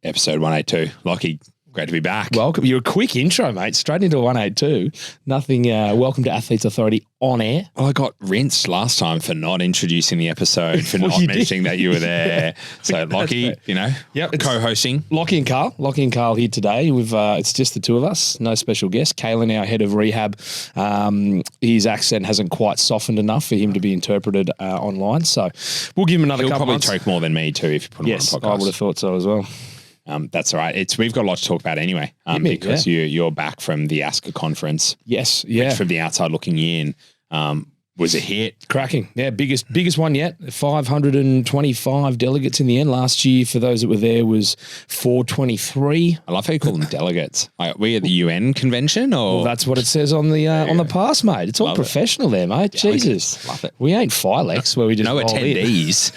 Episode 182. Lachy, great to be back. Welcome. You're a quick intro, mate. Straight into 182. Nothing. Welcome to Athletes Authority on air. Well, I got rinsed last time for not introducing the episode, for Well, not you mentioning that you were there. So Lachy, right. you know, co-hosting. Lachy and Carl here today. It's just the two of us. No special guest. Kalen, our head of rehab, his accent hasn't quite softened enough for him to be interpreted online. So we'll give him another He'll couple probably months. choke more than me too if you put him on a podcast. I would have thought so as well. That's all right. We've got a lot to talk about anyway, because you're back from the ASCA conference. Yes, yeah. Which from the outside looking in, was a hit. Cracking. Yeah, biggest one yet. 525 delegates in the end. Last year, for those that were there, was 423. I love how you call them delegates. Like, we at the UN convention, or well, that's what it says on the pass, mate. It's all love professional there, mate. Delegates. Jesus. Love it. We ain't Philex where we just No attendees.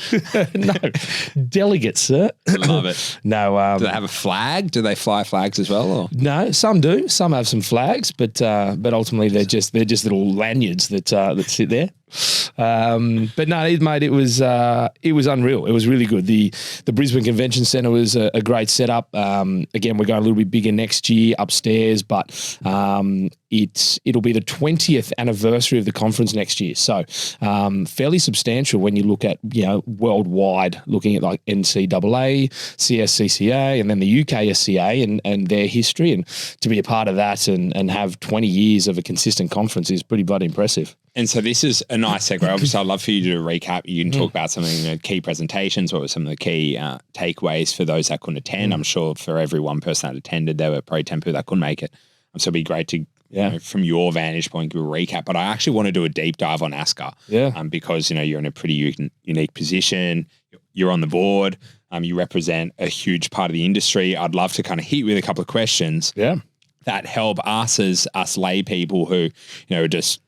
No. Delegates, sir. Love it. No. Do they have a flag? Do they fly flags as well? Or? No, some do. Some have some flags, but ultimately they're just little lanyards that sit there. But no, mate, it was unreal. It was really good. The Brisbane Convention Centre was a great setup. Again, we're going a little bit bigger next year upstairs, but it'll be the 20th anniversary of the conference next year. So fairly substantial when you look at, worldwide, looking at like NCAA, CSCCA, and then the UK SCA and their history, and to be a part of that and have 20 years of a consistent conference is pretty bloody impressive. And so this is a nice segue. Obviously, I'd love for you to recap. You can talk about some of the key presentations. What were some of the key takeaways for those that couldn't attend? I'm sure for every one person that attended, there were probably 10 people that couldn't make it. So it'd be great to, from your vantage point, give a recap. But I actually want to do a deep dive on ASCA. Because, you're in a pretty unique position. You're on the board. You represent a huge part of the industry. I'd love to kind of hit you with a couple of questions that help us as us lay people who, are just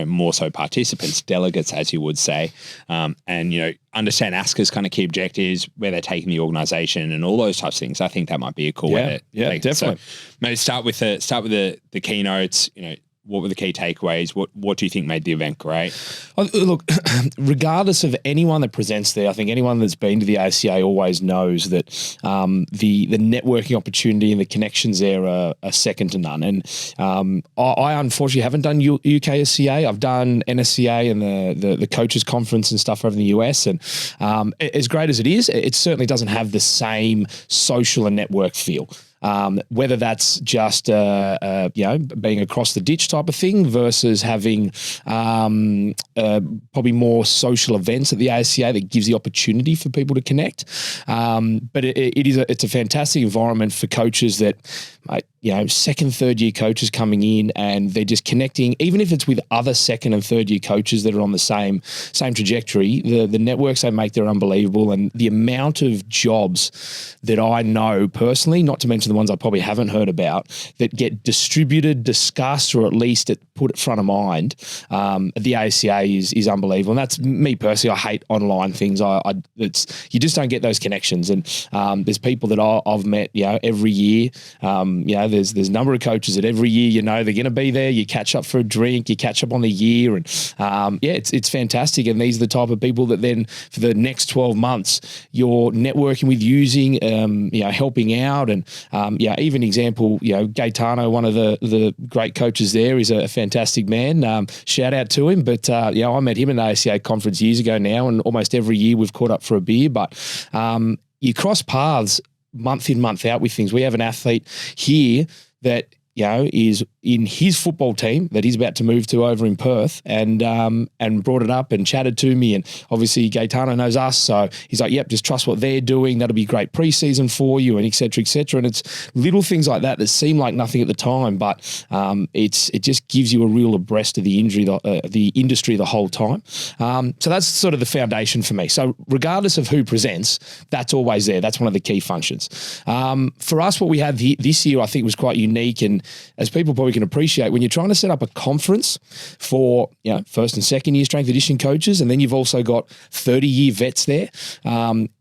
more so participants, delegates, as you would say, and understand ASCA's kind of key objectives, where they're taking the organisation, and all those types of things. I think that might be a cool way to take definitely. So maybe start with the keynotes. What were the key takeaways? What do you think made the event great? Look, regardless of anyone that presents there, I think anyone that's been to the ASCA always knows that the networking opportunity and the connections there are second to none. And I unfortunately haven't done UK SCA. I've done NSCA and the coaches conference and stuff over in the US. And as great as it is, it certainly doesn't have the same social and network feel. Whether that's just being across the ditch type of thing versus having probably more social events at the ASCA that gives the opportunity for people to connect. But it's a fantastic environment for coaches that, second, third year coaches coming in, and they're just connecting, even if it's with other second and third year coaches that are on the same trajectory. The networks they make, they're unbelievable, and the amount of jobs that I know personally, not to mention the ones I probably haven't heard about, that get distributed, discussed, or at least put front of mind at the ASCA is unbelievable. And that's me personally. I hate online things. You just don't get those connections. And there's people that I've met, every year. There's a number of coaches that every year, they're going to be there. You catch up for a drink, you catch up on the year, and it's fantastic. And these are the type of people that then for the next 12 months you're networking with, using, helping out, and even example, Gaetano, one of the great coaches there, is a fantastic man. Shout out to him. But I met him at an ASCA conference years ago now, and almost every year we've caught up for a beer. But you cross paths month in, month out with things. We have an athlete here that is in his football team that he's about to move to over in Perth, and brought it up and chatted to me. And obviously Gaetano knows us, so he's like, yep, just trust what they're doing. That'll be great preseason for you, and et cetera, et cetera. And it's little things like that seem like nothing at the time, but it just gives you a real abreast of the industry the whole time. So that's sort of the foundation for me. So regardless of who presents, that's always there. That's one of the key functions. For us, what we had this year, I think, was quite unique, and as people probably can appreciate, when you're trying to set up a conference for first and second year strength conditioning coaches, and then you've also got 30-year vets there,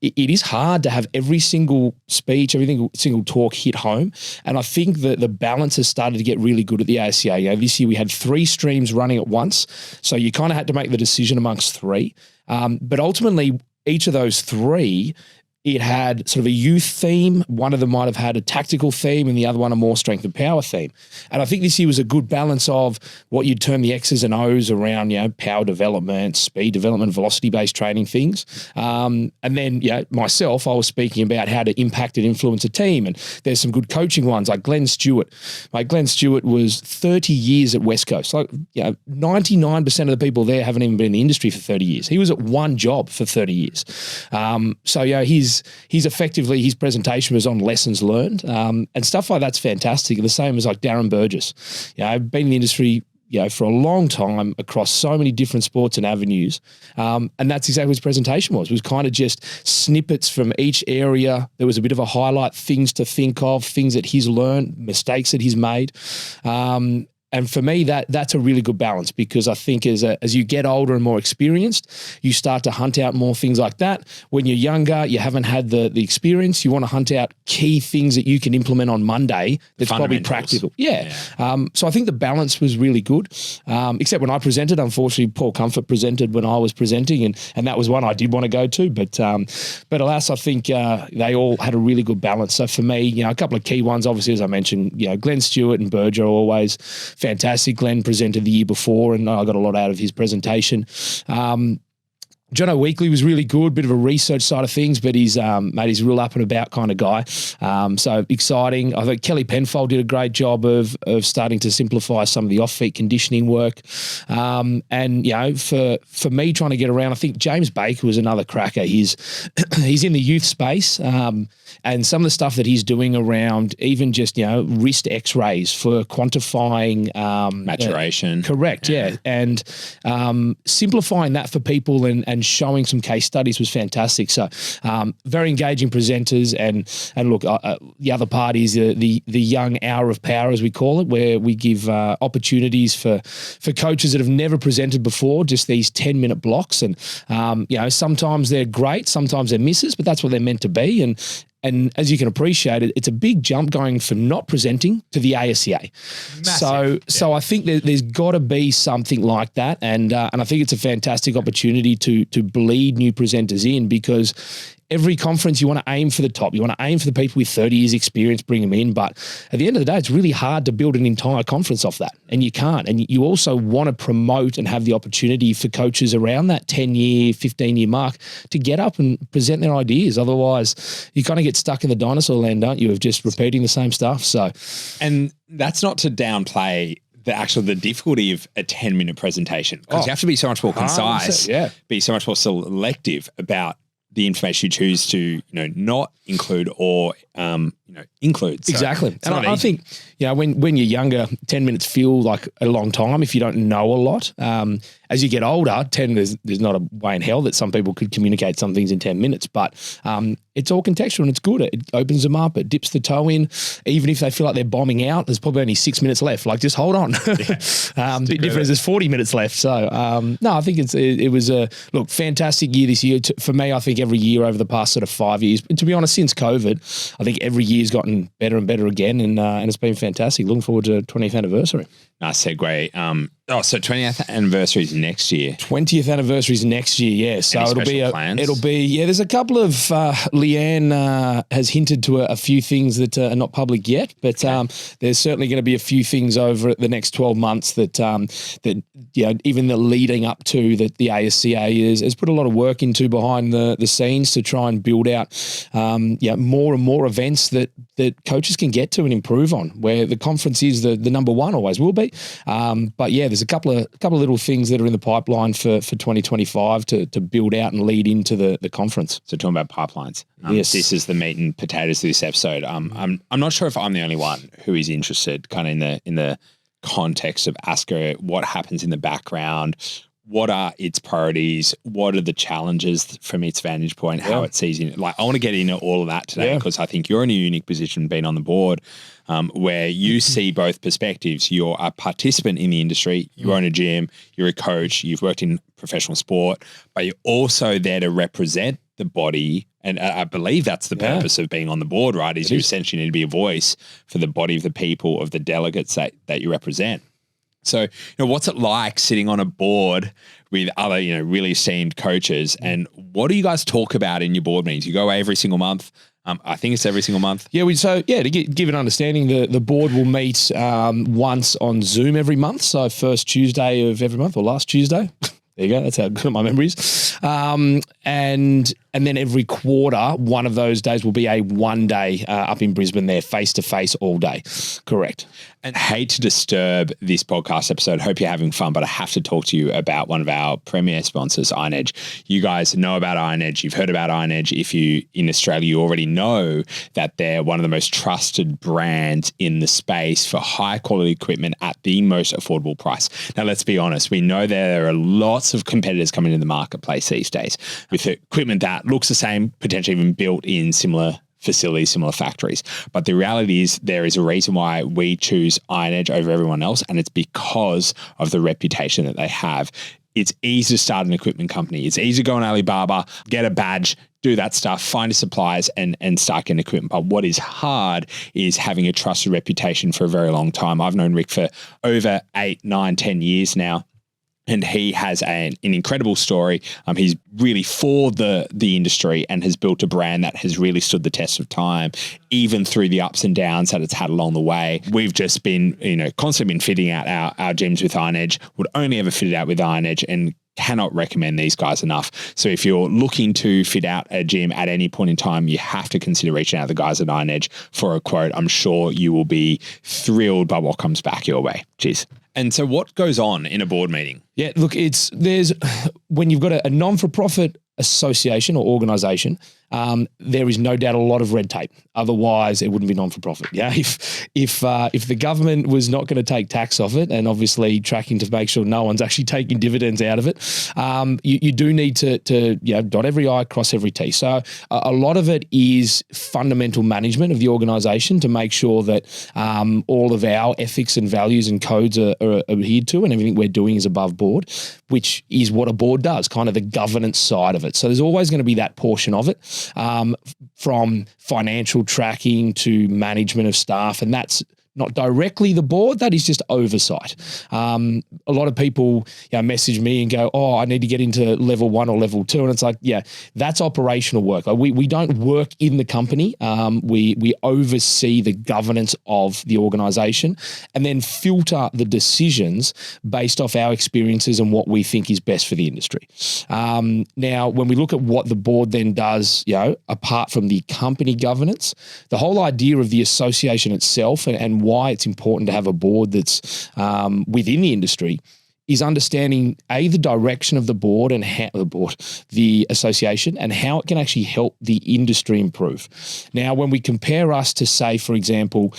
it is hard to have every single speech, every single talk hit home. And I think that the balance has started to get really good at the ASCA. This year we had 3 streams running at once, so you kind of had to make the decision amongst 3. But ultimately, each of those 3 It had sort of a youth theme. One of them might have had a tactical theme and the other one a more strength and power theme. And I think this year was a good balance of what you'd term the X's and O's around, power development, speed development, velocity-based training things. And then, myself, I was speaking about how to impact and influence a team. And there's some good coaching ones like Glenn Stewart. Glenn Stewart was 30 years at West Coast. 99% of the people there haven't even been in the industry for 30 years. He was at one job for 30 years. He's effectively, his presentation was on lessons learned, and stuff like that's fantastic. And the same as like Darren Burgess. I've been in the industry for a long time across so many different sports and avenues. And that's exactly what his presentation was. It was kind of just snippets from each area. There was a bit of a highlight, things to think of, things that he's learned, mistakes that he's made. And for me, that's a really good balance, because I think as you get older and more experienced, you start to hunt out more things like that. When you're younger, you haven't had the experience. You want to hunt out key things that you can implement on Monday that's probably practical. Yeah. So I think the balance was really good, except when I presented. Unfortunately, Paul Comfort presented when I was presenting, and that was one I did want to go to. But alas, I think they all had a really good balance. So for me, a couple of key ones, obviously, as I mentioned, Glenn Stewart and Berger are always fantastic. Glenn presented the year before, and I got a lot out of his presentation. Jono Weekly was really good, bit of a research side of things, but he's real up and about kind of guy. So exciting. I think Kelly Penfold did a great job of starting to simplify some of the off-feet conditioning work. And for me trying to get around, I think James Baker was another cracker. He's in the youth space. And some of the stuff that he's doing around even just, wrist x-rays for quantifying maturation. Correct, yeah. And simplifying that for people and showing some case studies was fantastic. So very engaging presenters. And look, the other part is the young hour of power, as we call it, where we give opportunities for coaches that have never presented before, just these 10-minute blocks. And, sometimes they're great, sometimes they're misses, but that's what they're meant to be. And as you can appreciate it, it's a big jump going from not presenting to the ASCA. Massive, so I think there's got to be something like that, and I think it's a fantastic opportunity to bleed new presenters in, because every conference you want to aim for the top. You want to aim for the people with 30 years experience, bring them in. But at the end of the day, it's really hard to build an entire conference off that. And you can't. And you also want to promote and have the opportunity for coaches around that 10-year, 15-year mark to get up and present their ideas. Otherwise, you kind of get stuck in the dinosaur land, don't you, of just repeating the same stuff. And that's not to downplay the difficulty of a 10-minute presentation, because you have to be so much more concise, be so much more selective about the information you choose to, not include or, include. So exactly. And I think, when you're younger, 10 minutes feel like a long time if you don't know a lot. As you get older, there's not a way in hell that some people could communicate some things in 10 minutes, but it's all contextual and it's good. It opens them up. It dips the toe in. Even if they feel like they're bombing out, there's probably only 6 minutes left. Like, just hold on. Bit different is there's 40 minutes left. So, no, I think it was a fantastic year this year. For me, I think every year over the past sort of 5 years, to be honest, since COVID, I think every year's gotten better and better again. And it's been fantastic. Looking forward to 20th anniversary. Nice segue. So 20th anniversary is next year. 20th anniversary is next year, yeah. So it'll be, there's a couple of, Leanne has hinted to a few things that are not public yet, but there's certainly going to be a few things over the next 12 months that even the leading up to that the ASCA has put a lot of work into behind the scenes to try and build out, more and more events that coaches can get to and improve on, where the conference is the number one, always will be. But there's a couple of little things that are in the pipeline for 2025 to build out and lead into the conference. So talking about pipelines, yes, this is the meat and potatoes of this episode. I'm not sure if I'm the only one who is interested, kind of in the context of ASCA, what happens in the background, what are its priorities, what are the challenges from its vantage point, how it sees it. Like, I want to get into all of that today, because I think you're in a unique position being on the board, where you see both perspectives. You're a participant in the industry, you own a gym, you're a coach, you've worked in professional sport, but you're also there to represent the body. And I believe that's the purpose of being on the board, right? Is you essentially need to be a voice for the body of the people, of the delegates that you represent. So, what's it like sitting on a board with other, really esteemed coaches? And what do you guys talk about in your board meetings? You go away every single month. I think it's every single month. Yeah, to give an understanding, the board will meet once on Zoom every month. So first Tuesday of every month, or last Tuesday. There you go. That's how good my memory is. And then every quarter, one of those days will be a 1 day up in Brisbane there, face-to-face all day. Correct. And hate to disturb this podcast episode. Hope you're having fun, but I have to talk to you about one of our premier sponsors, IronEdge. You guys know about IronEdge. You've heard about IronEdge. If you in Australia, you already know that they're one of the most trusted brands in the space for high quality equipment at the most affordable price. Now, let's be honest. We know there are lots of competitors coming in the marketplace these days with equipment that looks the same, potentially even built in similar facilities, similar factories. But the reality is there is a reason why we choose IronEdge over everyone else, and it's because of the reputation that they have. It's easy to start an equipment company. It's easy to go on Alibaba, get a badge, do that stuff, find your suppliers and start getting equipment. But what is hard is having a trusted reputation for a very long time. I've known Rick for over 8, 9, 10 years now. And he has an incredible story. He's really for the industry and has built a brand that has really stood the test of time, even through the ups and downs that it's had along the way. We've just been, constantly been fitting out our gyms with IronEdge. Would only ever fit it out with IronEdge, and cannot recommend these guys enough. So if you're looking to fit out a gym at any point in time, you have to consider reaching out to the guys at IronEdge for a quote. I'm sure you will be thrilled by what comes back your way. Cheers. And so what goes on in a board meeting? Yeah, look, when you've got a non-for-profit association or organisation, there is no doubt a lot of red tape. Otherwise, it wouldn't be non-for-profit. Yeah, if the government was not going to take tax off it, and obviously tracking to make sure no one's actually taking dividends out of it, you do need to dot every I, cross every T. So a lot of it is fundamental management of the organisation to make sure that all of our ethics and values and codes are adhered to, and everything we're doing is above board, which is what a board does, kind of the governance side of it. So there's always going to be that portion of it. From financial tracking to management of staff, and that's not directly the board, that is just oversight. A lot of people message me and go, oh, I need to get into level 1 or level 2. And it's like, yeah, that's operational work. Like we don't work in the company. We oversee the governance of the organization and then filter the decisions based off our experiences and what we think is best for the industry. Now, when we look at what the board then does, apart from the company governance, the whole idea of the association itself and why it's important to have a board that's within the industry is understanding the direction of the board and how the association and how it can actually help the industry improve. Now, when we compare us to, say, for example,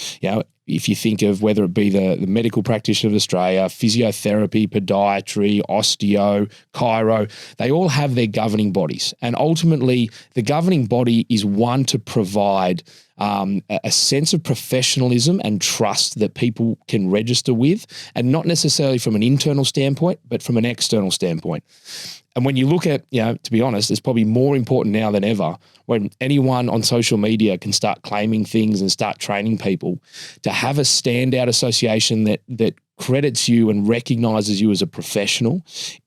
if you think of whether it be the Medical Practitioner of Australia, physiotherapy, podiatry, osteo, chiro, they all have their governing bodies. And ultimately, the governing body is one to provide a sense of professionalism and trust that people can register with, and not necessarily from an internal standpoint, but from an external standpoint. And when you look at, to be honest, it's probably more important now than ever when anyone on social media can start claiming things and start training people to have a standout association that credits you and recognizes you as a professional,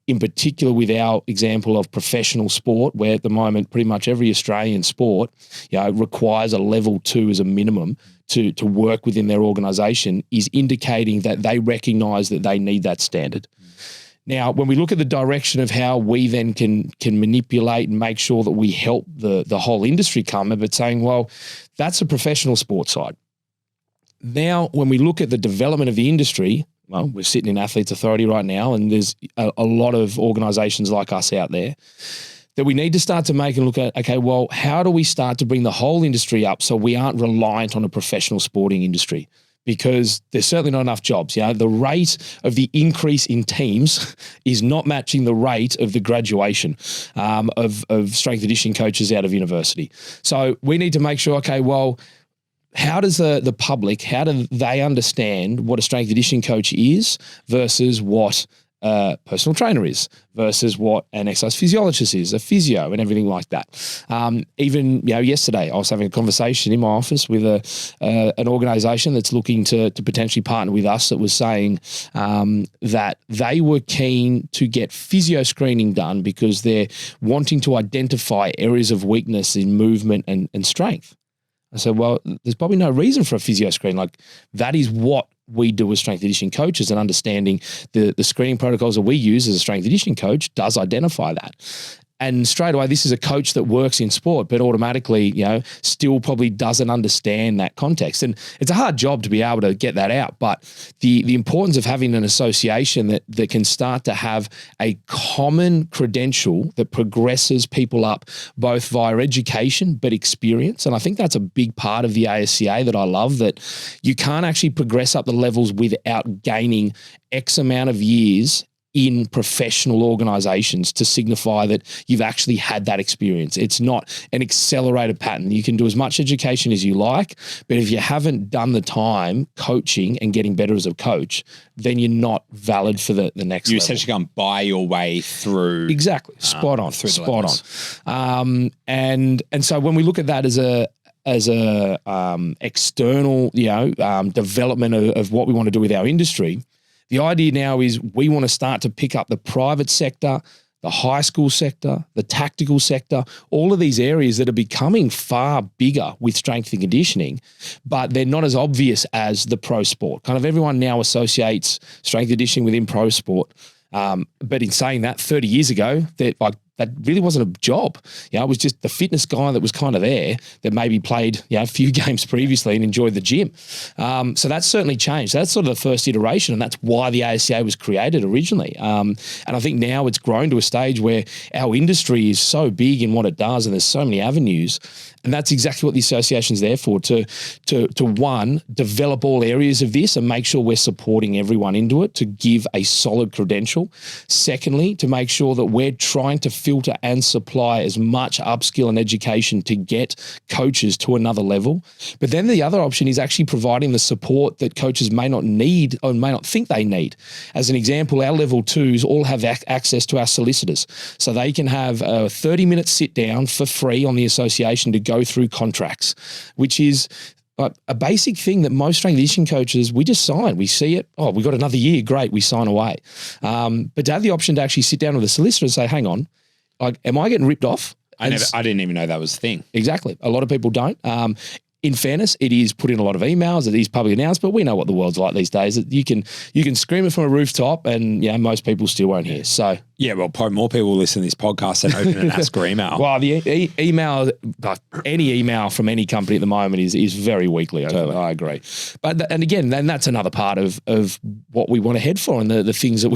in particular with our example of professional sport, where at the moment pretty much every Australian sport requires a level 2 as a minimum to work within their organization, is indicating that they recognize that they need that standard. Now, when we look at the direction of how we then can manipulate and make sure that we help the whole industry come, but saying, well, that's a professional sports side. Now, when we look at the development of the industry, well, we're sitting in Athletes Authority right now, and there's a lot of organisations like us out there that we need to start to make and look at, okay, well, how do we start to bring the whole industry up so we aren't reliant on a professional sporting industry? Because there's certainly not enough jobs. The rate of the increase in teams is not matching the rate of the graduation of strength and conditioning coaches out of university. So we need to make sure, okay, well, how does the public, how do they understand what a strength and conditioning coach is versus what personal trainer is versus what an exercise physiologist is, a physio, and everything like that. Even yesterday, I was having a conversation in my office with an organisation that's looking to potentially partner with us that was saying that they were keen to get physio screening done because they're wanting to identify areas of weakness in movement and strength. I said, well, there's probably no reason for a physio screen. Like, that is what we do as strength and conditioning coaches, and understanding the screening protocols that we use as a strength and conditioning coach does identify that. And straight away, this is a coach that works in sport, but automatically, still probably doesn't understand that context. And it's a hard job to be able to get that out. But the importance of having an association that can start to have a common credential that progresses people up both via education, but experience. And I think that's a big part of the ASCA that I love, that you can't actually progress up the levels without gaining X amount of years in professional organizations to signify that you've actually had that experience. It's not an accelerated pattern. You can do as much education as you like, but if you haven't done the time coaching and getting better as a coach, then you're not valid for the next level. You essentially can't buy your way through. Exactly. Spot on. And so when we look at that as a external, development of what we want to do with our industry, the idea now is we want to start to pick up the private sector, the high school sector, the tactical sector, all of these areas that are becoming far bigger with strength and conditioning, but they're not as obvious as the pro sport. Kind of everyone now associates strength and conditioning within pro sport. But in saying that, 30 years ago, that really wasn't a job. It was just the fitness guy that was kind of there that maybe played a few games previously and enjoyed the gym. So that's certainly changed. That's sort of the first iteration, and that's why the ASCA was created originally. And I think now it's grown to a stage where our industry is so big in what it does, and there's so many avenues. And that's exactly what the association's there for, to one, develop all areas of this and make sure we're supporting everyone into it to give a solid credential. Secondly, to make sure that we're trying to filter and supply as much upskill and education to get coaches to another level. But then the other option is actually providing the support that coaches may not need or may not think they need. As an example, our level 2s all have access to our solicitors. So they can have a 30-minute sit down for free on the association to go through contracts, which is a basic thing that most strength and conditioning coaches, we just sign. We see it. Oh, we got another year. Great. We sign away. But to have the option to actually sit down with a solicitor and say, hang on, am I getting ripped off? I didn't even know that was a thing. Exactly. A lot of people don't. In fairness, it is put in a lot of emails, it is publicly announced, but we know what the world's like these days. You can scream it from a rooftop and most people still won't hear. So yeah, well, probably more people listen to this podcast and open an ASCA email. Well, the email, any email from any company at the moment is very weekly. Totally. I agree. But again, then that's another part of what we want to head for, and the things that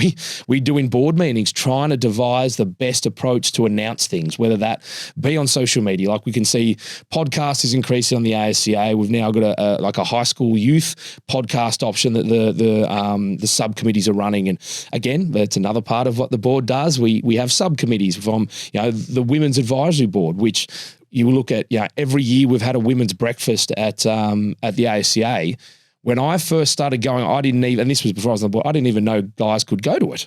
we do in board meetings, trying to devise the best approach to announce things, whether that be on social media. Like we can see podcast is increasing on the ASCA. We've now got a high school youth podcast option that the subcommittees are running. And again, that's another part of what the board does. We have subcommittees from the Women's Advisory Board, which you look at every year we've had a women's breakfast at the ASCA. When I first started going, and this was before I was on the board, I didn't even know guys could go to it.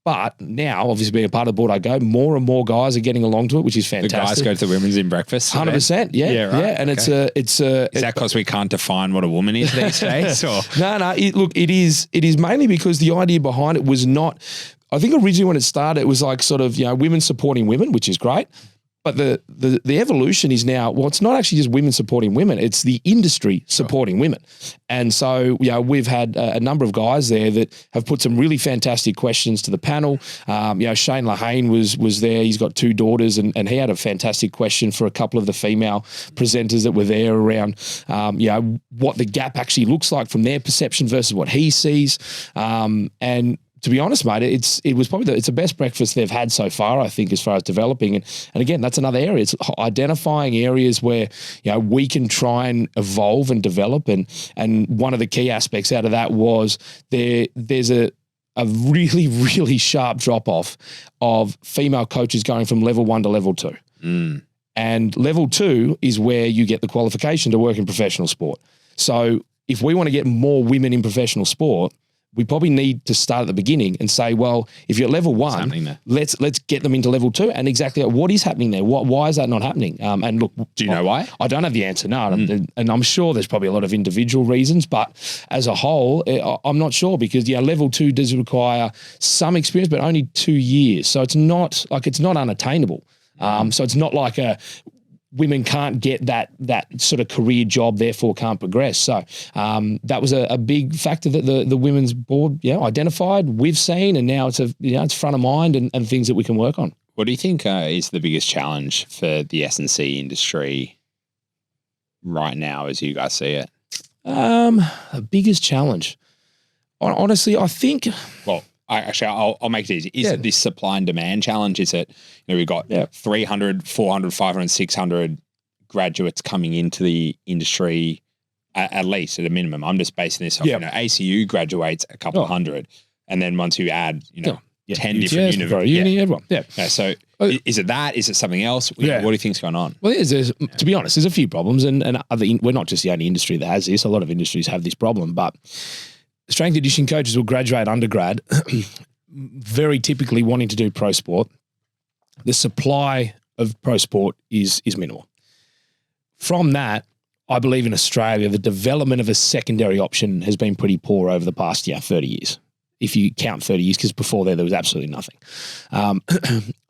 But now, obviously being a part of the board, I go, more and more guys are getting along to it, which is fantastic. The guys go to the women's in breakfast. 100%. Yeah. Right. Yeah. And okay. Is that because we can't define what a woman is these days? Or? No. It is mainly because the idea behind it was not, I think originally when it started, it was like sort of, women supporting women, which is great. But the evolution is now, well, it's not actually just women supporting women, it's the industry supporting women. And so, we've had a number of guys there that have put some really fantastic questions to the panel. Shane Lachy was there. He's got 2 daughters and he had a fantastic question for a couple of the female presenters that were there around, what the gap actually looks like from their perception versus what he sees. And to be honest, mate, it was probably it's the best breakfast they've had so far, I think, as far as developing. And again, that's another area. It's identifying areas where we can try and evolve and develop. And one of the key aspects out of that was there's a really, really sharp drop off of female coaches going from level 1 to level 2. Mm. And level 2 is where you get the qualification to work in professional sport. So if we want to get more women in professional sport, we probably need to start at the beginning and say, well, if you're at level one, let's get them into level two. And exactly what is happening there? Why is that not happening? And look, do you know why? I don't have the answer. No, and I'm sure there's probably a lot of individual reasons, but as a whole, I'm not sure because level two does require some experience, but only 2 years. So it's not unattainable. So it's not like women can't get that sort of career job, therefore can't progress. So that was a big factor that the women's board identified, we've seen, and now it's front of mind and things that we can work on. What do you think is the biggest challenge for the S&C industry right now as you guys see it? The biggest challenge? Honestly, I think... Well, I'll make it easy. Is it this supply and demand challenge? Is it, we've got 300, 400, 500, 600 graduates coming into the industry at least at a minimum. I'm just basing this off, ACU graduates a couple hundred. And then once you add, 10 different universities. Everyone. So is it that? Is it something else? What do you think's going on? Well, to be honest, there's a few problems and we're not just the only industry that has this. A lot of industries have this problem, but strength and conditioning coaches will graduate undergrad, very typically wanting to do pro sport. The supply of pro sport is minimal. From that, I believe in Australia, the development of a secondary option has been pretty poor over the past 30 years. If you count 30 years, because before there was absolutely nothing.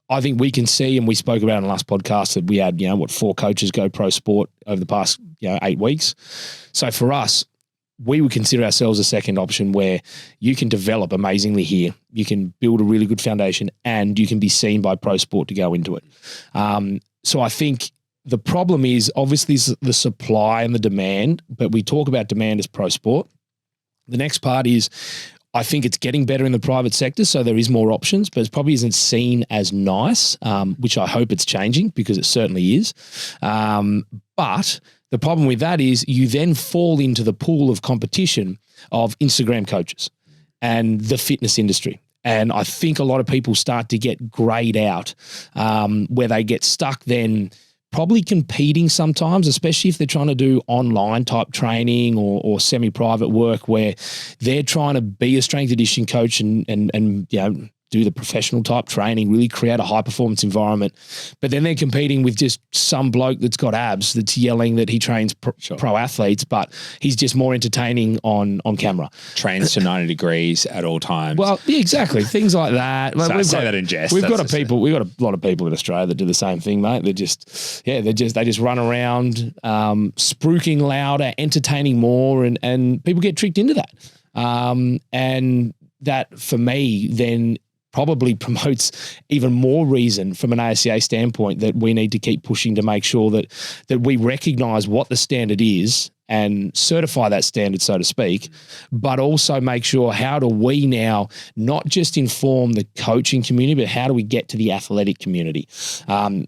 I think we can see, and we spoke about in the last podcast, that we had, 4 coaches go pro sport over the past, 8 weeks. So for us, we would consider ourselves a second option where you can develop amazingly here. You can build a really good foundation and you can be seen by pro sport to go into it. So I think the problem is obviously the supply and the demand, but we talk about demand as pro sport. The next part is I think it's getting better in the private sector, so there is more options, but it probably isn't seen as nice, which I hope it's changing because it certainly is. But the problem with that is you then fall into the pool of competition of Instagram coaches and the fitness industry. And I think a lot of people start to get grayed out where they get stuck then probably competing sometimes, especially if they're trying to do online type training or semi-private work where they're trying to be a strength and conditioning coach and do the professional type training, really create a high performance environment. But then they're competing with just some bloke that's got abs that's yelling that he trains pro athletes, but he's just more entertaining on camera. Trains to 90 degrees at all times. Well, yeah, exactly. Things like that. So I say that in jest. We've got a lot of people in Australia that do the same thing, mate. They just run around, spruiking louder, entertaining more, and people get tricked into that. And that for me then probably promotes even more reason from an ASCA standpoint that we need to keep pushing to make sure that we recognize what the standard is and certify that standard, so to speak, but also make sure how do we now not just inform the coaching community, but how do we get to the athletic community? And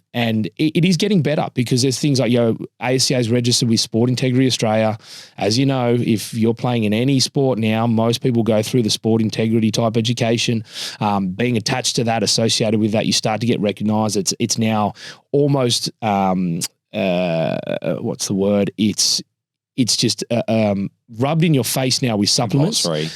it is getting better because there's things like, ASCA is registered with Sport Integrity Australia. As you know, if you're playing in any sport now, most people go through the sport integrity type education. Being attached to that, associated with that, you start to get recognized. It's now almost, what's the word? It's just rubbed in your face now with supplements. Compulsory.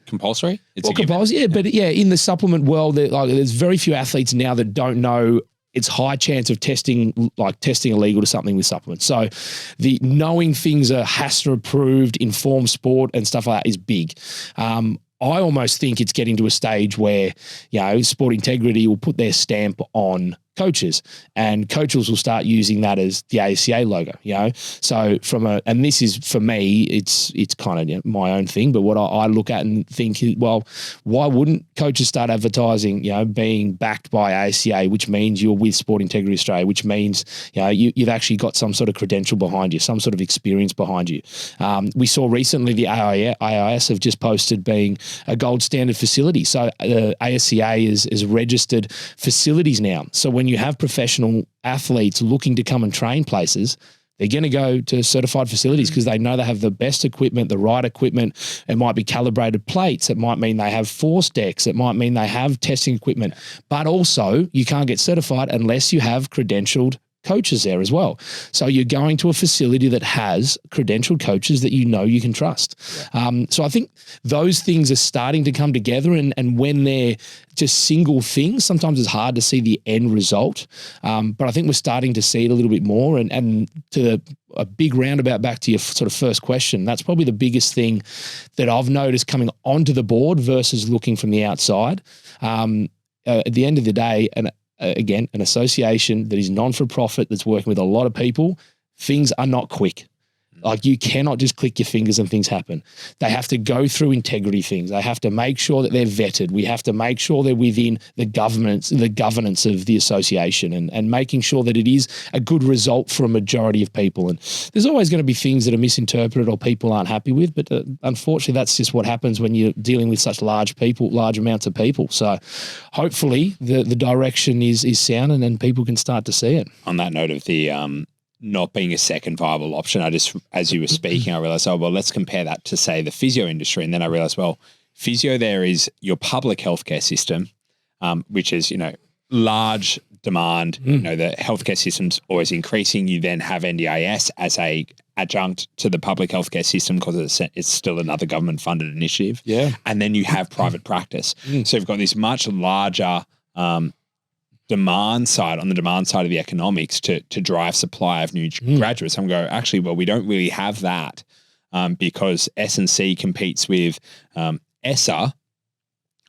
Compulsory? Compulsory, but in the supplement world, there's very few athletes now that don't know it's high chance of testing illegal to something with supplements. So the knowing things are HASTA approved, informed sport and stuff like that is big. I almost think it's getting to a stage where, Sport Integrity will put their stamp on coaches and coaches will start using that as the ASCA logo, So and this is for me, it's kind of my own thing, but what I look at and think, well, why wouldn't coaches start advertising, being backed by ASCA, which means you're with Sport Integrity Australia, which means, you've actually got some sort of credential behind you, some sort of experience behind you. We saw recently the AIS have just posted being a gold standard facility. So ASCA is registered facilities now. So when you have professional athletes looking to come and train places, they're going to go to certified facilities because they know they have the best equipment, the right equipment. It might be calibrated plates. It might mean they have force decks. It might mean they have testing equipment. But also, you can't get certified unless you have credentialed coaches there as well. So you're going to a facility that has credentialed coaches that you can trust. So I think those things are starting to come together, and when they're just single things, sometimes it's hard to see the end result. But I think we're starting to see it a little bit more. And to a big roundabout back to your sort of first question, that's probably the biggest thing that I've noticed coming onto the board versus looking from the outside. At the end of the day, again, an association that is non-for-profit, that's working with a lot of people, things are not quick. Like, you cannot just click your fingers and things happen. They have to go through integrity things. They have to make sure that they're vetted. We have to make sure they're within the governance of the association, and making sure that it is a good result for a majority of people. And there's always going to be things that are misinterpreted or people aren't happy with, but unfortunately that's just what happens when you're dealing with such large amounts of people. So hopefully the direction is sound, and then people can start to see it. On that note of the not being a second viable option, I just, as you were speaking, I realized, let's compare that to, say, the physio industry. And then I realized, physio there is your public healthcare system, which is, large demand. The healthcare system's always increasing. You then have NDIS as a adjunct to the public healthcare system because it's still another government funded initiative. Yeah. And then you have private practice. So you've got this much larger demand side of the economics to drive supply of new graduates. I'm going, actually, we don't really have that because S&C competes with ASCA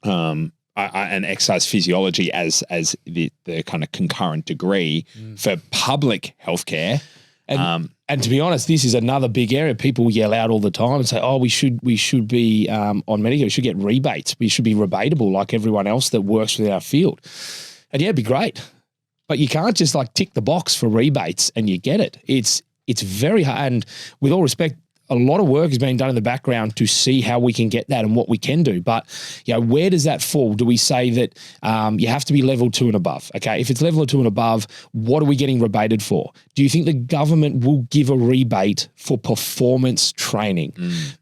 and exercise physiology as the kind of concurrent degree for public healthcare. And to be honest, this is another big area. People yell out all the time and say, we should be on Medicare, we should get rebates. We should be rebatable like everyone else that works within our field. And yeah, it'd be great. But you can't just tick the box for rebates and you get it. It's very hard. And with all respect, a lot of work is being done in the background to see how we can get that and what we can do. But where does that fall? Do we say that you have to be level 2 and above? Okay, if it's level 2 and above, what are we getting rebated for? Do you think the government will give a rebate for performance training?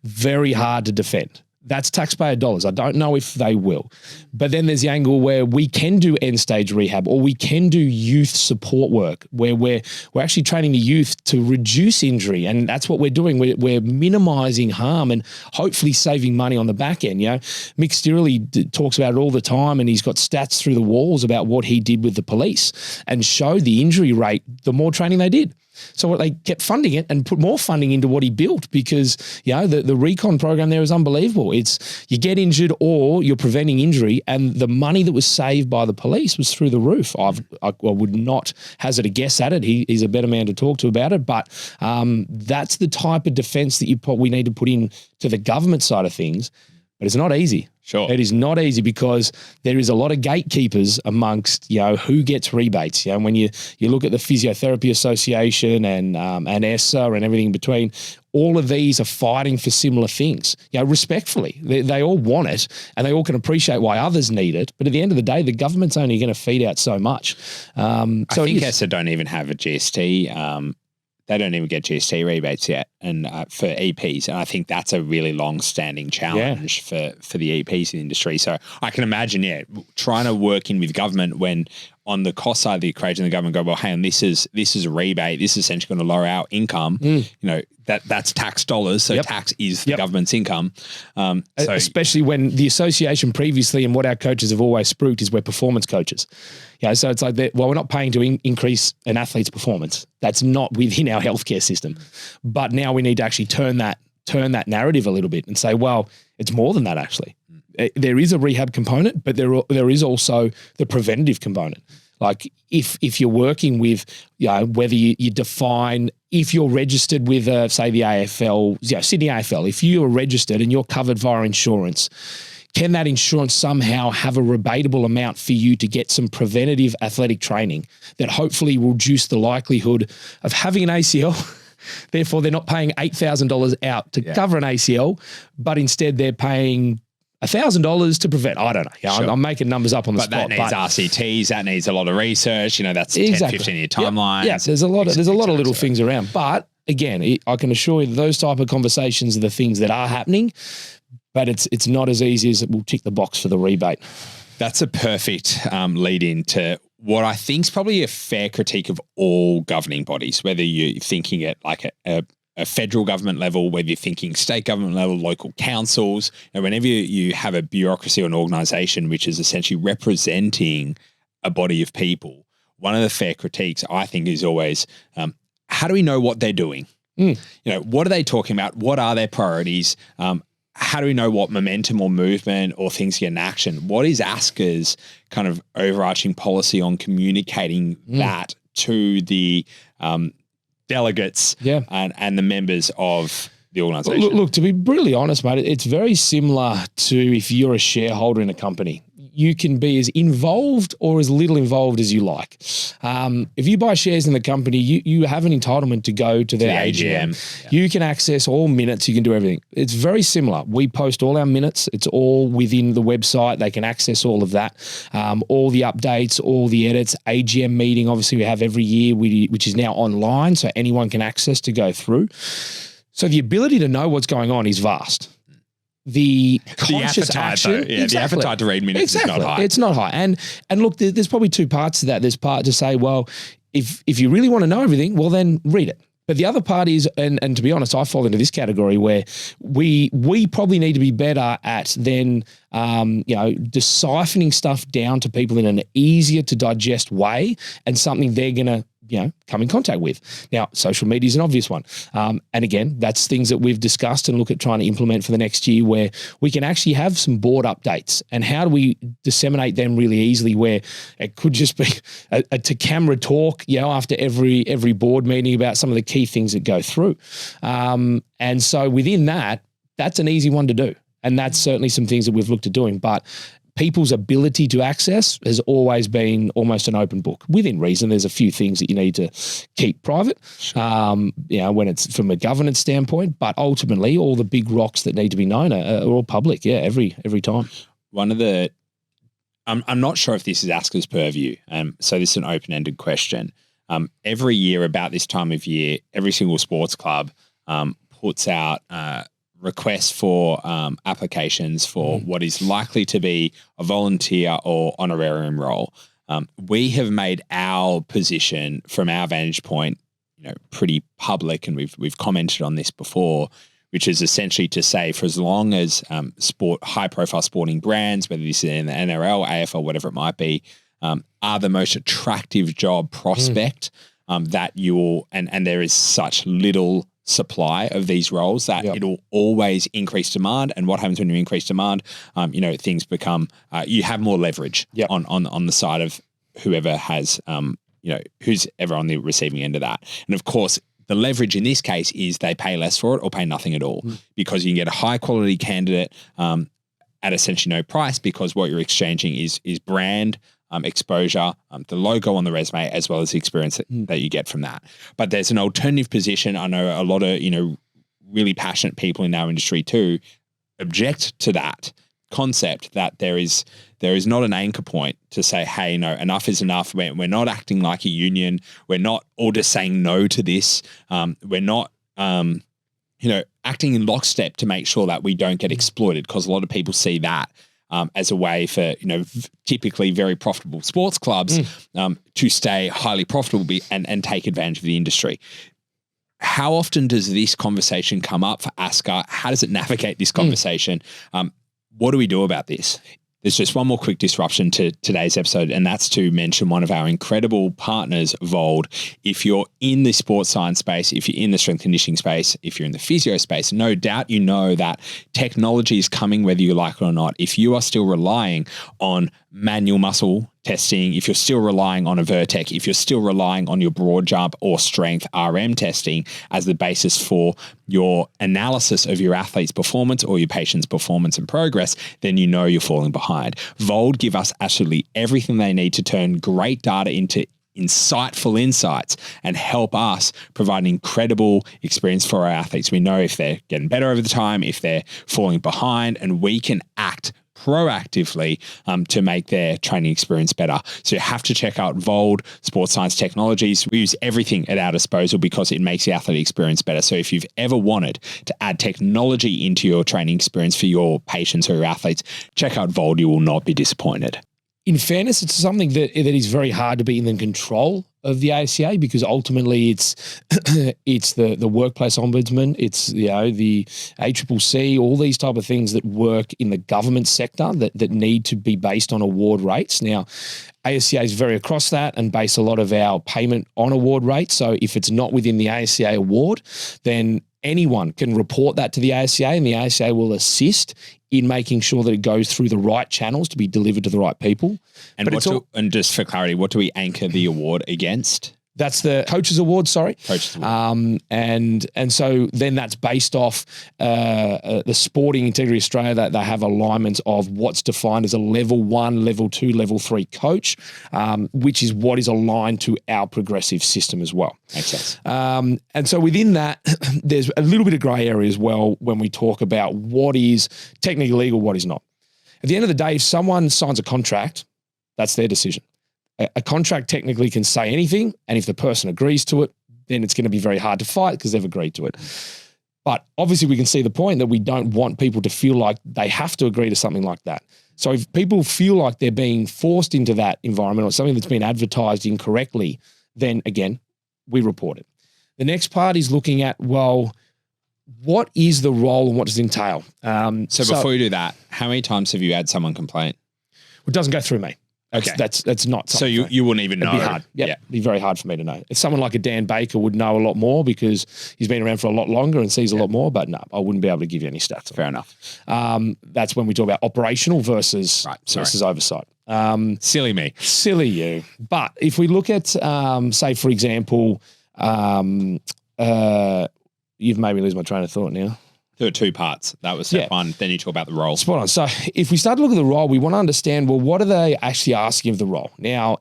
Very hard to defend. That's taxpayer dollars. I don't know if they will. But then there's the angle where we can do end stage rehab, or we can do youth support work where we're actually training the youth to reduce injury. And that's what we're doing. We're minimizing harm and hopefully saving money on the back end. Mick Stirley talks about it all the time, and he's got stats through the walls about what he did with the police and showed the injury rate the more training they did. So they kept funding it and put more funding into what he built because, the recon program there is unbelievable. It's you get injured or you're preventing injury, and the money that was saved by the police was through the roof. I would not hazard a guess at it. He's a better man to talk to about it, but that's the type of defense that we need to put in to the government side of things. But it's not easy. Sure. It is not easy because there is a lot of gatekeepers amongst, who gets rebates. When you look at the Physiotherapy Association and ASCA and everything in between, all of these are fighting for similar things. Respectfully, they all want it and they all can appreciate why others need it. But at the end of the day, the government's only going to feed out so much. I think ASCA don't even have a GST. They don't even get GST rebates yet, and for EPs, and I think that's a really long-standing challenge for the EPs in the industry. So I can imagine, trying to work in with government when on the cost side of the equation, the government go, hang on, this is a rebate. This is essentially going to lower our income. That's tax dollars. So tax is the government's income. So especially when the association previously, and what our coaches have always spruiked is we're performance coaches. So it's like, we're not paying to increase an athlete's performance. That's not within our healthcare system. But now we need to actually turn that narrative a little bit and say, it's more than that actually. There is a rehab component, but there is also the preventative component. Like if you're working with, whether you define, if you're registered with, say the AFL, Sydney AFL, if you are registered and you're covered via insurance, can that insurance somehow have a rebatable amount for you to get some preventative athletic training that hopefully will reduce the likelihood of having an ACL? Therefore, they're not paying $8,000 out to cover an ACL, but instead they're paying $1,000 to prevent. I don't know. Sure. I'm making numbers up on the spot. That needs RCTs. That needs a lot of research. That's 10, 15-year timelines. Yeah, there's a lot of little things around. But again, I can assure you that those type of conversations are the things that are happening, but it's not as easy as it will tick the box for the rebate. That's a perfect lead in to what I think is probably a fair critique of all governing bodies, whether you're thinking at like a federal government level, whether you're thinking state government level, local councils, and whenever you have a bureaucracy or an organisation which is essentially representing a body of people, one of the fair critiques I think is always, how do we know what they're doing? What are they talking about? What are their priorities? How do we know what momentum or movement or things get in action? What is ASCA's kind of overarching policy on communicating that to the delegates and the members of the organisation? Look, to be brutally honest, mate, it's very similar to if you're a shareholder in a company. You can be as involved or as little involved as you like. If you buy shares in the company, you have an entitlement to go to their AGM. Yeah. You can access all minutes. You can do everything. It's very similar. We post all our minutes. It's all within the website. They can access all of that, all the updates, all the edits. AGM meeting, obviously, we have every year, which is now online, so anyone can access to go through. So the ability to know what's going on is vast. The conscious action, the appetite to read minutes is not high. It's not high. And look, there's probably two parts to that. There's part to say, well, if you really want to know everything, well, then read it. But the other part is, and to be honest, I fall into this category where we probably need to be better at then, deciphering stuff down to people in an easier to digest way and something they're going to, come in contact with. Now, social media is an obvious one. And again, that's things that we've discussed and look at trying to implement for the next year where we can actually have some board updates and how do we disseminate them really easily where it could just be a to-camera talk, after every board meeting about some of the key things that go through. And so within that, that's an easy one to do. And that's certainly some things that we've looked at doing. But people's ability to access has always been almost an open book. Within reason, there's a few things that you need to keep private, when it's from a governance standpoint, but ultimately all the big rocks that need to be known are all public, every time. One of the, I'm not sure if this is ASCA's purview, so this is an open-ended question. Every year about this time of year, every single sports club puts out requests for applications for what is likely to be a volunteer or honorarium role. We have made our position from our vantage point, pretty public, and we've commented on this before, which is essentially to say for as long as high-profile sporting brands, whether this is in the NRL, AFL, whatever it might be, are the most attractive job prospect that you'll, and there is such little supply of these roles that it'll always increase demand. And what happens when you increase demand? Things become, you have more leverage on the side of whoever has, who's ever on the receiving end of that. And of course, the leverage in this case is they pay less for it or pay nothing at all because you can get a high quality candidate at essentially no price because what you're exchanging is brand, exposure, the logo on the resume, as well as the experience that you get from that. But there's an alternative position. I know a lot of, really passionate people in our industry too object to that concept that there is not an anchor point to say, hey, no, enough is enough. We're not acting like a union. We're not all just saying no to this. We're not, acting in lockstep to make sure that we don't get exploited because a lot of people see that as a way for, typically very profitable sports clubs to stay highly profitable and take advantage of the industry. How often does this conversation come up for ASCA? How does it navigate this conversation? What do we do about this? There's just one more quick disruption to today's episode, and that's to mention one of our incredible partners, Vold. If you're in the sports science space, if you're in the strength conditioning space, if you're in the physio space, no doubt you know that technology is coming whether you like it or not. If you are still relying on manual muscle testing, if you're still relying on a Vertec, if you're still relying on your broad jump or strength RM testing as the basis for your analysis of your athlete's performance or your patient's performance and progress, then you know you're falling behind. Vold give us absolutely everything they need to turn great data into insightful insights and help us provide an incredible experience for our athletes. We know if they're getting better over the time, if they're falling behind, and we can act proactively to make their training experience better. So you have to check out Vold Sports Science Technologies. We use everything at our disposal because it makes the athlete experience better. So if you've ever wanted to add technology into your training experience for your patients or your athletes, check out Vold. You will not be disappointed. In fairness, it's something that is very hard to be in the control of the ASCA, because ultimately it's the workplace ombudsman, it's the ACCC, all these type of things that work in the government sector that need to be based on award rates. Now, ASCA is very across that and base a lot of our payment on award rates. So if it's not within the ASCA award, then anyone can report that to the ASCA, and the ASCA will assist in making sure that it goes through the right channels to be delivered to the right people. And and just for clarity, what do we anchor the award against? That's the Coaches Award, sorry. Coaches Award. And so then that's based off the Sporting Integrity Australia, that they have alignments of what's defined as a level 1, level 2, level 3 coach, which is what is aligned to our progressive system as well. Makes sense. And so within that, there's a little bit of grey area as well when we talk about what is technically legal, what is not. At the end of the day, if someone signs a contract, that's their decision. A contract technically can say anything, and if the person agrees to it, then it's going to be very hard to fight because they've agreed to it. But obviously we can see the point that we don't want people to feel like they have to agree to something like that. So if people feel like they're being forced into that environment or something that's been advertised incorrectly, then again, we report it. The next part is looking at, well, what is the role and what does it entail? So before you do that, how many times have you had someone complain? It doesn't go through me. Okay. That's not something. So you wouldn't even know. It'd be hard. Yep. Yeah. It'd be very hard for me to know. If someone like a Dan Baker would know a lot more because he's been around for a lot longer and sees a lot more, but no, I wouldn't be able to give you any stats. Fair enough. That's when we talk about operational versus oversight. Silly me. Silly you. But if we look at, say, for example, you've made me lose my train of thought now. There were 2 parts. That was step 1. Then you talk about the role. Spot on. So if we start to look at the role, we want to understand, well, what are they actually asking of the role? Now,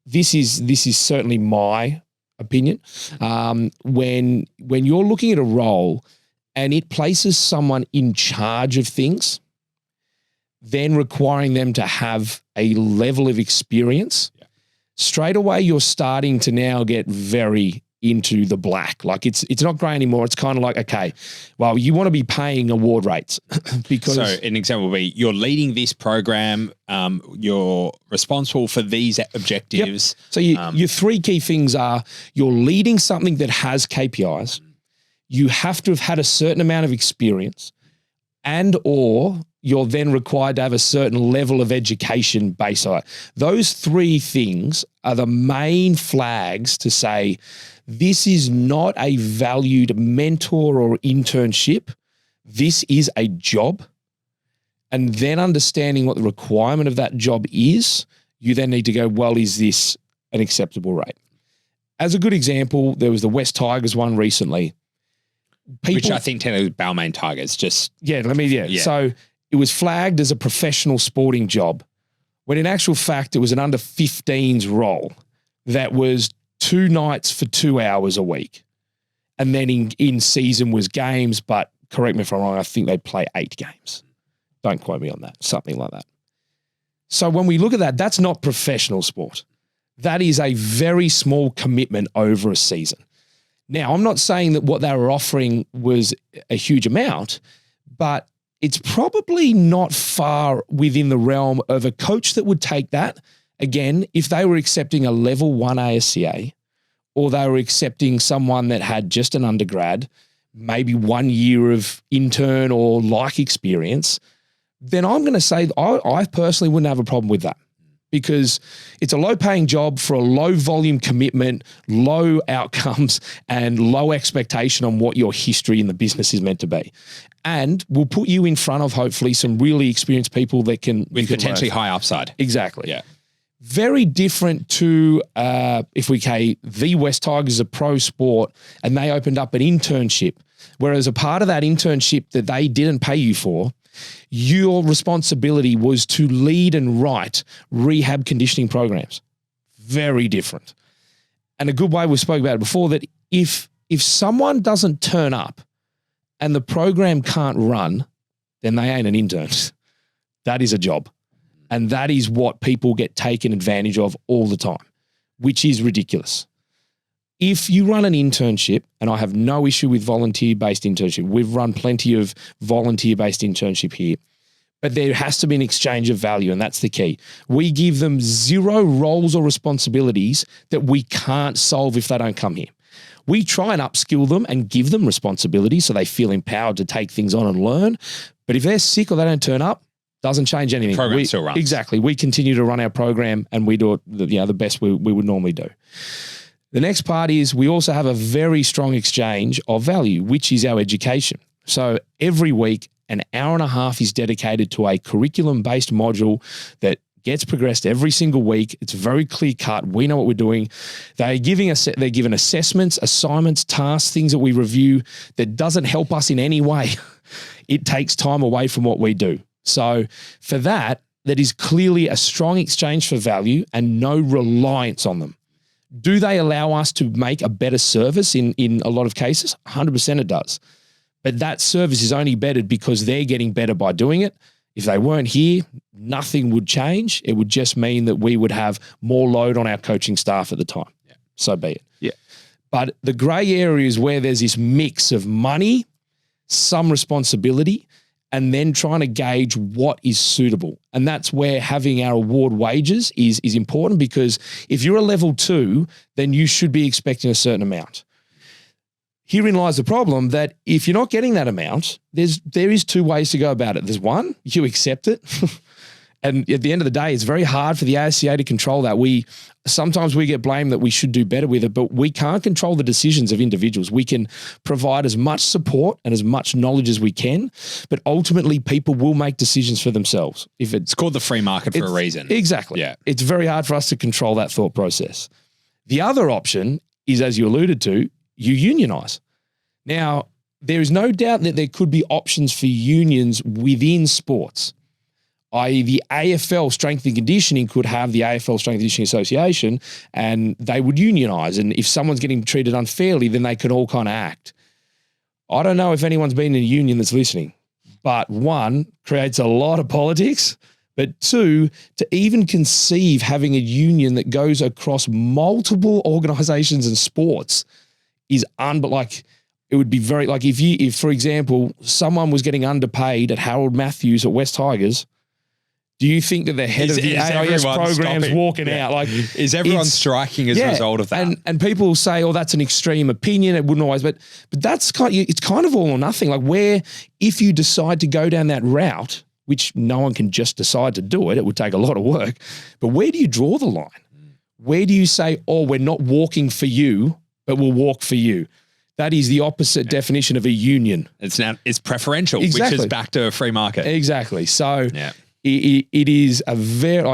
this is certainly my opinion. When you're looking at a role and it places someone in charge of things, then requiring them to have a level of experience, straight away you're starting to now get very into the black. Like it's not grey anymore. It's kind of like, okay, well, you want to be paying award rates because. So an example would be you're leading this program. You're responsible for these objectives. Yep. So your 3 key things are you're leading something that has KPIs. You have to have had a certain amount of experience, and or you're then required to have a certain level of education based on it. Those 3 things are the main flags to say, this is not a valued mentor or internship. This is a job. And then understanding what the requirement of that job is, you then need to go, well, is this an acceptable rate? As a good example, there was the West Tigers one recently. Which I think technically was Balmain Tigers. Yeah. So it was flagged as a professional sporting job, when in actual fact, it was an under 15s role that was 2 nights for 2 hours a week. And then in season was games, but correct me if I'm wrong, I think they play 8 games. Don't quote me on that, something like that. So when we look at that, that's not professional sport. That is a very small commitment over a season. Now, I'm not saying that what they were offering was a huge amount, but it's probably not far within the realm of a coach that would take that. Again, if they were accepting a level 1 ASCA, or they were accepting someone that had just an undergrad, maybe 1 year of intern or like experience, then I'm going to say I personally wouldn't have a problem with that, because it's a low-paying job for a low-volume commitment, low outcomes, and low expectation on what your history in the business is meant to be. And we'll put you in front of hopefully some really experienced people that can... With potentially high upside. Exactly. Yeah. Very different to the West Tigers is a pro sport and they opened up an internship, whereas a part of that internship that they didn't pay you for, your responsibility was to lead and write rehab conditioning programs. Very different. And a good way, we spoke about it before, that if someone doesn't turn up and the program can't run, then they ain't an intern. That is a job. And that is what people get taken advantage of all the time, which is ridiculous. If you run an internship, and I have no issue with volunteer-based internship, we've run plenty of volunteer-based internship here, but there has to be an exchange of value, and that's the key. We give them zero roles or responsibilities that we can't solve if they don't come here. We try and upskill them and give them responsibilities so they feel empowered to take things on and learn. But if they're sick or they don't turn up, doesn't change anything. Program still runs. Exactly. We continue to run our program and we do it the best we would normally do. The next part is we also have a very strong exchange of value, which is our education. So every week, an hour and a half is dedicated to a curriculum-based module that gets progressed every single week. It's very clear cut. We know what we're doing. They're given assessments, assignments, tasks, things that we review that doesn't help us in any way. It takes time away from what we do. So for that is clearly a strong exchange for value and no reliance on them. Do they allow us to make a better service in a lot of cases? 100% it does. But that service is only bettered because they're getting better by doing it. If they weren't here, nothing would change. It would just mean that we would have more load on our coaching staff at the time. Yeah. So be it. Yeah. But the gray area is where there's this mix of money, some responsibility, and then trying to gauge what is suitable. And that's where having our award wages is important, because if you're a level 2, then you should be expecting a certain amount. Herein lies the problem that if you're not getting that amount, there is 2 ways to go about it. There's one, you accept it. And at the end of the day, it's very hard for the ASCA to control that. Sometimes we get blamed that we should do better with it, but we can't control the decisions of individuals. We can provide as much support and as much knowledge as we can, but ultimately people will make decisions for themselves. It's called the free market for a reason. Exactly. Yeah. It's very hard for us to control that thought process. The other option is, as you alluded to, you unionize. Now, there is no doubt that there could be options for unions within sports. I.e. the AFL Strength and Conditioning could have the AFL Strength and Conditioning Association and they would unionize. And if someone's getting treated unfairly, then they can all kind of act. I don't know if anyone's been in a union that's listening, but 1, creates a lot of politics, but 2, to even conceive having a union that goes across multiple organizations and sports is it would be very, if for example, someone was getting underpaid at Harold Matthews at West Tigers, do you think that the head of the AIS program's walking out? Is everyone striking as a result of that? And people will say, that's an extreme opinion. It wouldn't always, but that's it's kind of all or nothing. Where if you decide to go down that route, which no one can just decide to do it would take a lot of work, but where do you draw the line? Where do you say, we're not walking for you, but we'll walk for you? That is the opposite definition of a union. It's preferential, exactly. Which is back to a free market. Exactly. So it is a very,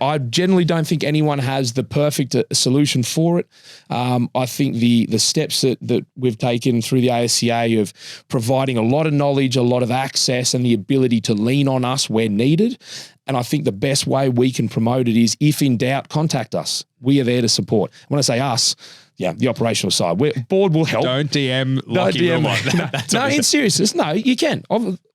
I generally don't think anyone has the perfect solution for it. I think the steps that we've taken through the ASCA of providing a lot of knowledge, a lot of access, and the ability to lean on us where needed. And I think the best way we can promote it is, if in doubt, contact us. We are there to support. When I say us, the operational side. Board will help. Don't DM Lachy Wilmot. No, in seriousness, no, you can.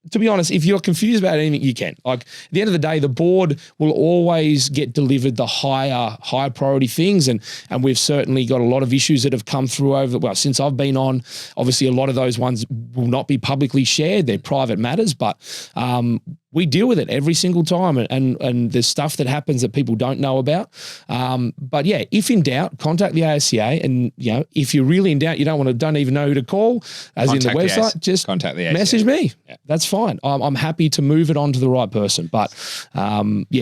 To be honest, if you're confused about anything, you can. At the end of the day, the board will always get delivered the high priority things. And we've certainly got a lot of issues that have come through since I've been on. Obviously, a lot of those ones will not be publicly shared. They're private matters, but we deal with it every single time. And there's stuff that happens that people don't know about. But if in doubt, contact the ASCA. And, if you're really in doubt, you don't even know who to call, as in the website, just contact the ASCA. Message me. Yeah. That's fine. I'm happy to move it on to the right person. But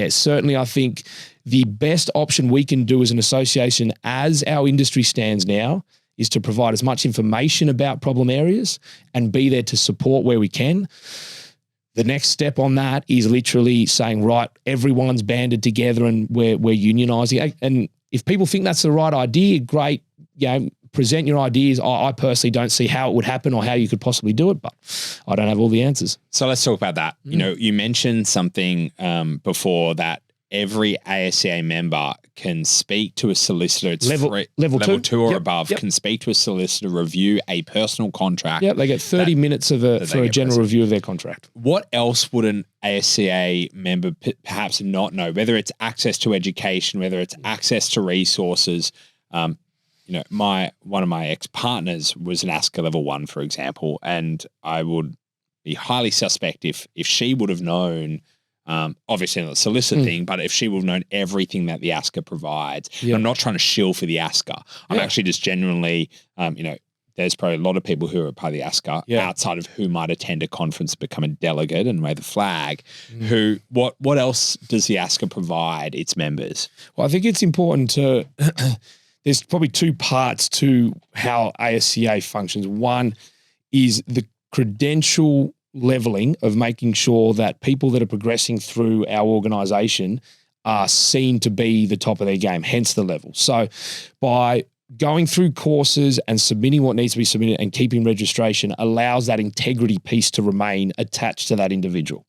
certainly I think the best option we can do as an association, as our industry stands now, is to provide as much information about problem areas and be there to support where we can. The next step on that is literally saying, right, everyone's banded together and we're unionizing. And if people think that's the right idea, great, present your ideas. I personally don't see how it would happen or how you could possibly do it, but I don't have all the answers. So let's talk about that. You mentioned something before that every ASCA member can speak to a solicitor. It's level 2 or above can speak to a solicitor, review a personal contract. Yep, they get 30 minutes for a general review of their contract. What else would an ASCA member perhaps not know? Whether it's access to education, whether it's access to resources. One of my ex-partners was an ASCA level 1, for example, and I would be highly suspect if she would have known, obviously not the solicit thing, but if she would have known everything that the ASCA provides. Yeah. I'm not trying to shill for the ASCA. I'm actually just genuinely, there's probably a lot of people who are part of the ASCA outside of who might attend a conference, become a delegate and wave the flag. What else does the ASCA provide its members? Well, I think it's important to, there's probably two parts to how ASCA functions. One is the credential leveling of making sure that people that are progressing through our organisation are seen to be the top of their game, hence the level. So by going through courses and submitting what needs to be submitted and keeping registration allows that integrity piece to remain attached to that individual.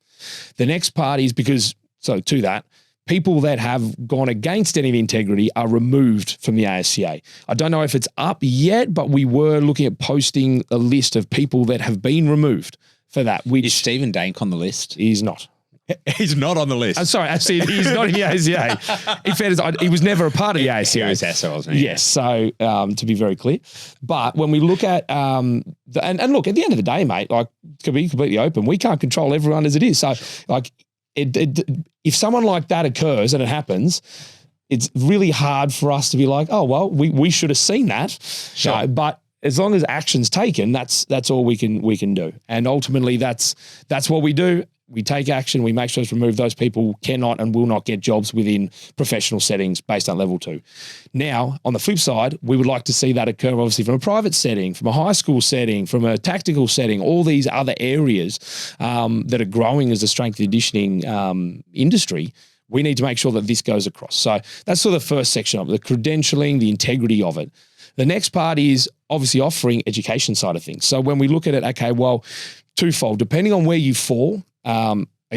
The next part is to that, people that have gone against any of the integrity are removed from the ASCA. I don't know if it's up yet, but we were looking at posting a list of people that have been removed for that. Is Stephen Dank on the list? He's not. He's not on the list. I'm sorry, actually, he's not in the ASCA. In fairness, he was never a part of the ASCA. He was ASCA, wasn't he? Yes, so to be very clear. But when we look at, and look, at the end of the day, mate, like, to be completely open, we can't control everyone as it is. So, like, if someone like that occurs and it happens, it's really hard for us to be like, oh, well, we should have seen that. Sure. But as long as action's taken, that's all we can do. And ultimately, that's what we do. We take action. We make sure to remove those people cannot and will not get jobs within professional settings based on level 2. Now, on the flip side, we would like to see that occur obviously from a private setting, from a high school setting, from a tactical setting, all these other areas that are growing as a strength and conditioning industry. We need to make sure that this goes across. So that's sort of the first section of it, the credentialing, the integrity of it. The next part is obviously offering education side of things. So when we look at it, okay, well, twofold, depending on where you fall,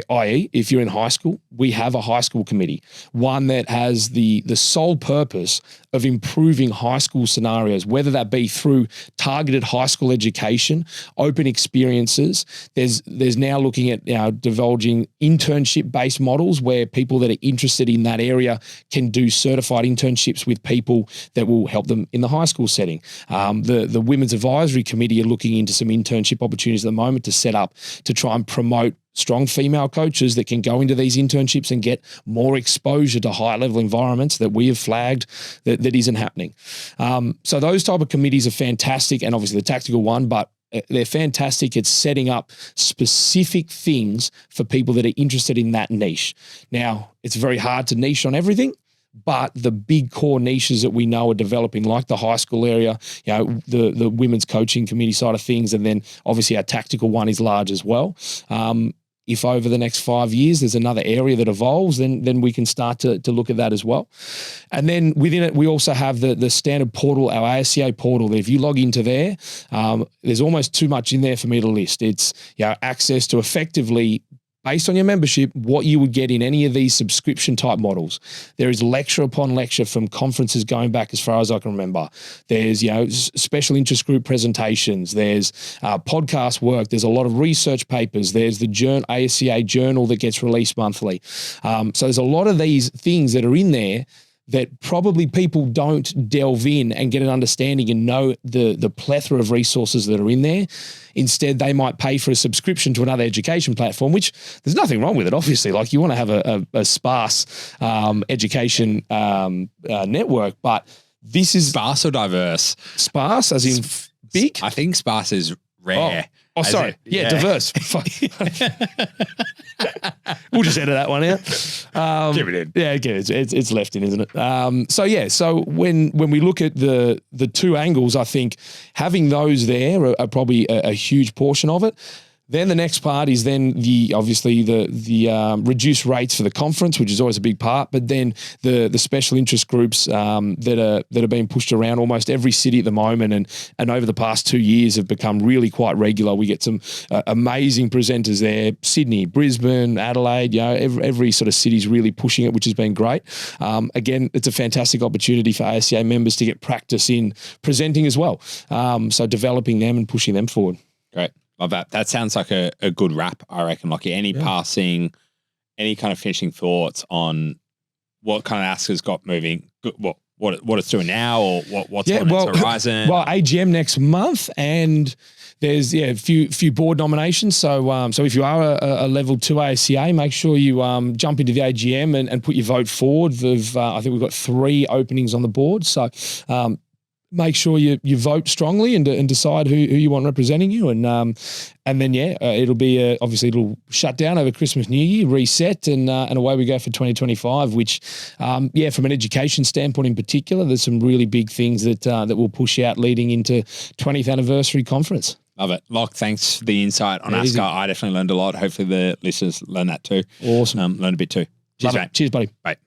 i.e., if you're in high school, we have a high school committee, one that has the sole purpose of improving high school scenarios, whether that be through targeted high school education, open experiences. There's now looking at divulging internship-based models where people that are interested in that area can do certified internships with people that will help them in the high school setting. The Women's Advisory Committee are looking into some internship opportunities at the moment to set up to try and promote strong female coaches that can go into these internships and get more exposure to high level environments that we have flagged that isn't happening. So those type of committees are fantastic, and obviously the tactical one, but they're fantastic at setting up specific things for people that are interested in that niche. Now, it's very hard to niche on everything, but the big core niches that we know are developing, like the high school area, the women's coaching committee side of things, and then obviously our tactical one is large as well. If over the next 5 years there's another area that evolves, then we can start to look at that as well. And then within it, we also have the standard portal, our ASCA portal. That if you log into there, there's almost too much in there for me to list. It's access to effectively, based on your membership, what you would get in any of these subscription type models. There is lecture upon lecture from conferences going back as far as I can remember. There's, special interest group presentations. There's podcast work. There's a lot of research papers. There's the ASCA journal that gets released monthly. So there's a lot of these things that are in there that probably people don't delve in and get an understanding and know the plethora of resources that are in there. Instead, they might pay for a subscription to another education platform, which there's nothing wrong with it, obviously. Like, you want to have a sparse education network, but this is... Sparse or diverse? Sparse, as in big? I think sparse is rare. Oh, sorry. Diverse. We'll just edit that one out. Give it in. Yeah, okay, it's left in, isn't it? So when we look at the two angles, I think having those there are probably a huge portion of it. Then the next part is then the reduced rates for the conference, which is always a big part, but then the special interest groups that are being pushed around almost every city at the moment, and over the past 2 years have become really quite regular. We get some amazing presenters there: Sydney, Brisbane, Adelaide. Every sort of city's really pushing it, which has been great. Again, it's a fantastic opportunity for ASCA members to get practice in presenting as well. So developing them and pushing them forward. Great. Love that. That sounds like a good wrap, I reckon. Like, any kind of finishing thoughts on what kind of ASCA's got moving? Well, what it's doing now, or what's on its horizon? Well, AGM next month, and there's a few board nominations. So if you are a level 2 ASCA, make sure you jump into the AGM and put your vote forward. I think we've got 3 openings on the board. So make sure you vote strongly and decide who you want representing you. And then it'll be obviously it'll shut down over Christmas, New Year, reset, and away we go for 2025. Which from an education standpoint in particular, there's some really big things that will push out leading into 20th anniversary conference. Love it. Locke, thanks for the insight on ASCA. I definitely learned a lot. Hopefully the listeners learn that too. Awesome. Learn a bit too. Cheers, mate. Cheers, buddy. Bye.